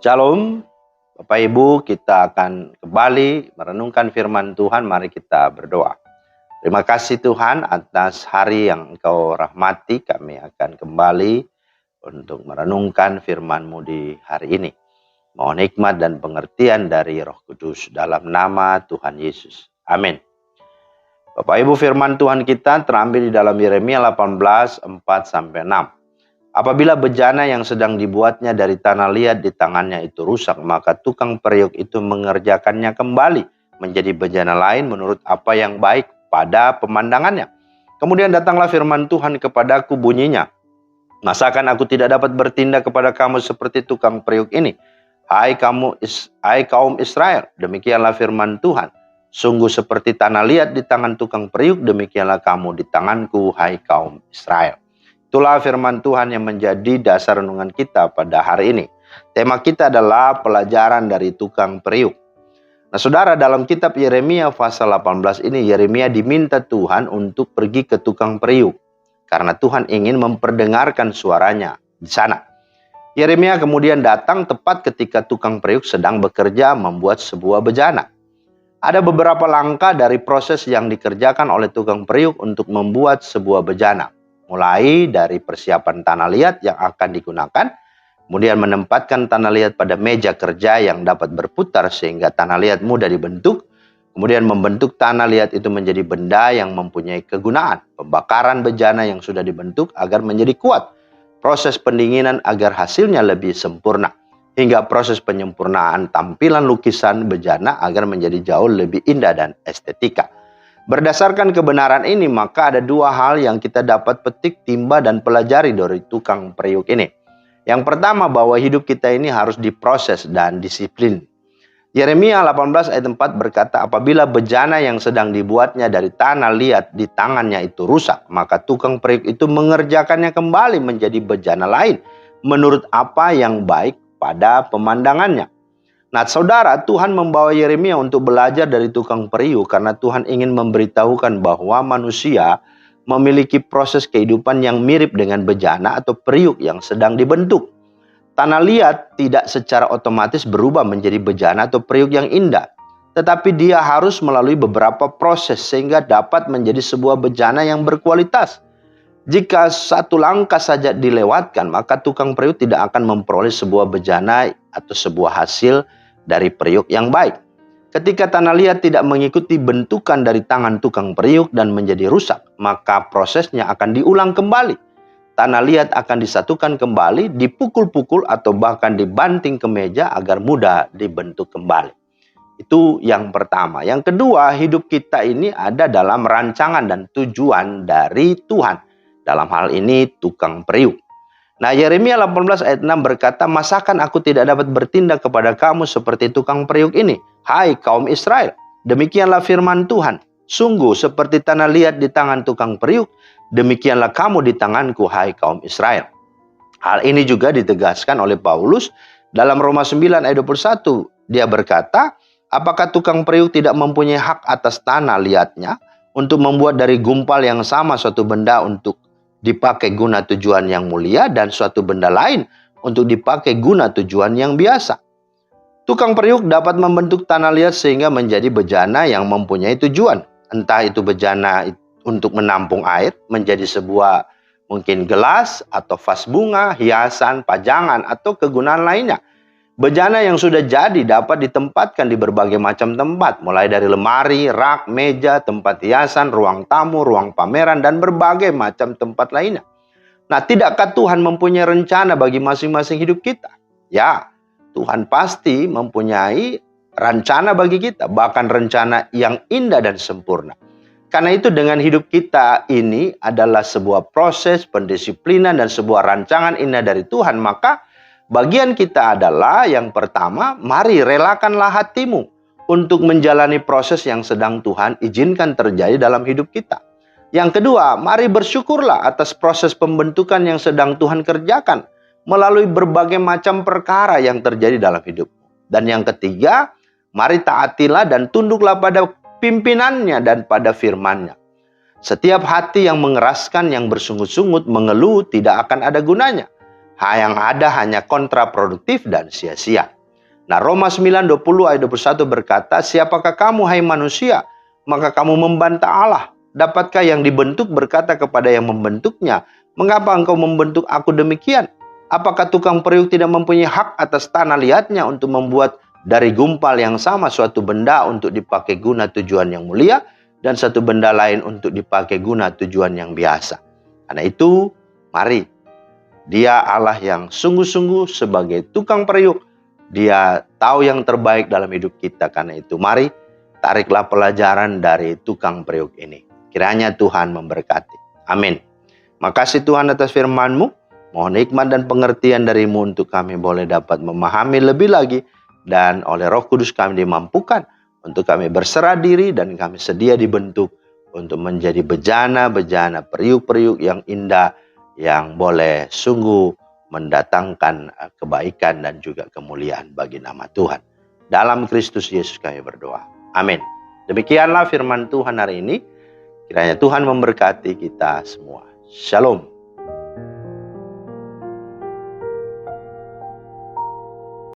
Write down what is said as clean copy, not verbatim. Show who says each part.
Speaker 1: Shalom, Bapak Ibu, kita akan kembali merenungkan firman Tuhan. Mari kita berdoa. Terima kasih Tuhan atas hari yang Engkau rahmati. Kami akan kembali untuk merenungkan firman-Mu di hari ini. Mohon hikmat dan pengertian dari Roh Kudus dalam nama Tuhan Yesus. Amin. Bapak Ibu, firman Tuhan kita terambil di dalam Yeremia 18, 4-6. Apabila bejana yang sedang dibuatnya dari tanah liat di tangannya itu rusak, maka tukang periuk itu mengerjakannya kembali menjadi bejana lain menurut apa yang baik pada pemandangannya. Kemudian datanglah firman Tuhan kepadaku, bunyinya, masakan aku tidak dapat bertindak kepada kamu seperti tukang periuk ini? Hai kaum Israel, demikianlah firman Tuhan. Sungguh seperti tanah liat di tangan tukang periuk, demikianlah kamu di tanganku, hai kaum Israel. Itulah firman Tuhan yang menjadi dasar renungan kita pada hari ini. Tema kita adalah pelajaran dari tukang periuk. Nah saudara, dalam kitab Yeremia pasal 18 ini, Yeremia diminta Tuhan untuk pergi ke tukang periuk. Karena Tuhan ingin memperdengarkan suaranya di sana. Yeremia kemudian datang tepat ketika tukang periuk sedang bekerja membuat sebuah bejana. Ada beberapa langkah dari proses yang dikerjakan oleh tukang periuk untuk membuat sebuah bejana. Mulai dari persiapan tanah liat yang akan digunakan, kemudian menempatkan tanah liat pada meja kerja yang dapat berputar sehingga tanah liat mudah dibentuk, kemudian membentuk tanah liat itu menjadi benda yang mempunyai kegunaan, pembakaran bejana yang sudah dibentuk agar menjadi kuat, proses pendinginan agar hasilnya lebih sempurna, hingga proses penyempurnaan tampilan lukisan bejana agar menjadi jauh lebih indah dan estetika. Berdasarkan kebenaran ini, maka ada dua hal yang kita dapat petik, timba, dan pelajari dari tukang periuk ini. Yang pertama, bahwa hidup kita ini harus diproses dan disiplin. Yeremia 18 ayat 4 berkata, apabila bejana yang sedang dibuatnya dari tanah liat di tangannya itu rusak, maka tukang periuk itu mengerjakannya kembali menjadi bejana lain, menurut apa yang baik pada pemandangannya. Nah saudara, Tuhan membawa Yeremia untuk belajar dari tukang periuk karena Tuhan ingin memberitahukan bahwa manusia memiliki proses kehidupan yang mirip dengan bejana atau periuk yang sedang dibentuk. Tanah liat tidak secara otomatis berubah menjadi bejana atau periuk yang indah, tetapi dia harus melalui beberapa proses sehingga dapat menjadi sebuah bejana yang berkualitas. Jika satu langkah saja dilewatkan, maka tukang periuk tidak akan memperoleh sebuah bejana atau sebuah hasil dari periuk yang baik. Ketika tanah liat tidak mengikuti bentukan dari tangan tukang periuk dan menjadi rusak, maka prosesnya akan diulang kembali. Tanah liat akan disatukan kembali, dipukul-pukul atau bahkan dibanting ke meja agar mudah dibentuk kembali. Itu yang pertama. Yang kedua, hidup kita ini ada dalam rancangan dan tujuan dari Tuhan. Dalam hal ini tukang periuk. Nah Yeremia 18 ayat 6 berkata, masakan aku tidak dapat bertindak kepada kamu seperti tukang periuk ini? Hai kaum Israel, demikianlah firman Tuhan. Sungguh seperti tanah liat di tangan tukang periuk, demikianlah kamu di tanganku, hai kaum Israel. Hal ini juga ditegaskan oleh Paulus dalam Roma 9 ayat 21. Dia berkata, apakah tukang periuk tidak mempunyai hak atas tanah liatnya untuk membuat dari gumpal yang sama suatu benda untuk dipakai guna tujuan yang mulia dan suatu benda lain untuk dipakai guna tujuan yang biasa. Tukang periuk dapat membentuk tanah liat sehingga menjadi bejana yang mempunyai tujuan. Entah itu bejana untuk menampung air, menjadi sebuah mungkin gelas atau vas bunga, hiasan, pajangan, atau kegunaan lainnya. Bejana yang sudah jadi dapat ditempatkan di berbagai macam tempat, mulai dari lemari, rak, meja, tempat hiasan, ruang tamu, ruang pameran, dan berbagai macam tempat lainnya. Nah, tidakkah Tuhan mempunyai rencana bagi masing-masing hidup kita? Ya, Tuhan pasti mempunyai rencana bagi kita, bahkan rencana yang indah dan sempurna. Karena itu dengan hidup kita ini adalah sebuah proses, pendisiplinan, dan sebuah rancangan indah dari Tuhan, maka bagian kita adalah yang pertama, mari relakanlah hatimu untuk menjalani proses yang sedang Tuhan izinkan terjadi dalam hidup kita. Yang kedua, mari bersyukurlah atas proses pembentukan yang sedang Tuhan kerjakan melalui berbagai macam perkara yang terjadi dalam hidupmu. Dan yang ketiga, mari taatilah dan tunduklah pada pimpinannya dan pada firman-Nya. Setiap hati yang mengeraskan, yang bersungut-sungut, mengeluh tidak akan ada gunanya. Yang ada hanya kontraproduktif dan sia-sia. Nah, Roma 9:20 ayat 21 berkata, "Siapakah kamu hai manusia, maka kamu membantah Allah? Dapatkah yang dibentuk berkata kepada yang membentuknya, mengapa engkau membentuk aku demikian? Apakah tukang periuk tidak mempunyai hak atas tanah liatnya untuk membuat dari gumpal yang sama suatu benda untuk dipakai guna tujuan yang mulia, dan satu benda lain untuk dipakai guna tujuan yang biasa?" Karena itu, mari, Dia Allah yang sungguh-sungguh sebagai tukang periuk. Dia tahu yang terbaik dalam hidup kita. Karena itu, mari tariklah pelajaran dari tukang periuk ini. Kiranya Tuhan memberkati. Amin. Makasih Tuhan atas firman-Mu. Mohon hikmat dan pengertian dari-Mu untuk kami boleh dapat memahami lebih lagi. Dan oleh Roh Kudus kami dimampukan untuk kami berserah diri dan kami sedia dibentuk untuk menjadi bejana-bejana, periuk-periuk yang indah, yang boleh sungguh mendatangkan kebaikan dan juga kemuliaan bagi nama Tuhan. Dalam Kristus Yesus kami berdoa. Amin. Demikianlah firman Tuhan hari ini. Kiranya Tuhan memberkati kita semua. Shalom.